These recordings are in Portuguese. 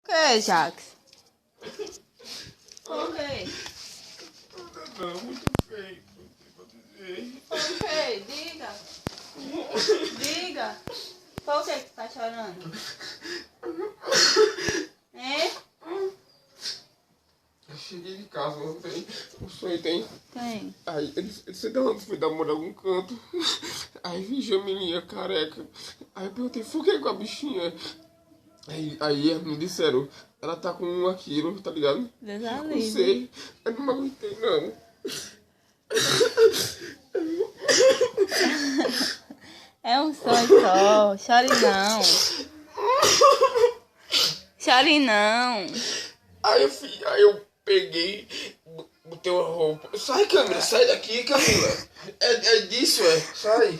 que, Jax? Por quê? Não, muito feio. Vou dizer. Por quê? Diga. Diga. Por que tu tá chorando? Hein? Eu cheguei de casa ontem. O sonho tem. Quem? Aí, ele sei de onde foi dar amor em algum canto. Aí vi a menina careca. Aí eu perguntei, por que com a bichinha? Aí me disseram, ela tá com 1 quilo, tá ligado? Deus Eu não livre. sei, eu não me aguentei não. É um sonho só. Chore não. Chore não. Aí eu peguei, botei uma roupa. Sai, Camila, sai daqui, Camila. É disso, sai.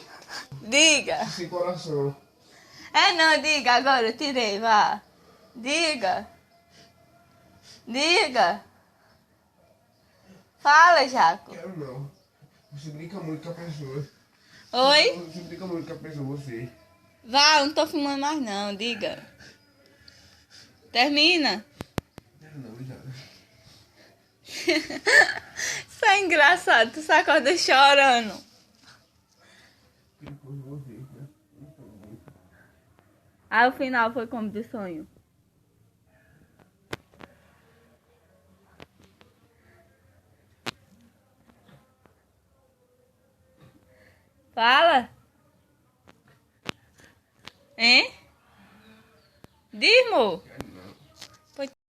Diga. Sem coração. É não, diga agora, eu tirei, vá. Diga. Diga. Fala, Jaco. Quero não. Você brinca muito com a pessoa. Oi? Você brinca muito com a pessoa, você. Vá, eu não tô filmando mais não, diga. Termina. Quero não, já. Isso é engraçado, tu se acorda chorando. Depois você, né? Aí o final foi como de sonho. Fala. Hein? Diz, amor.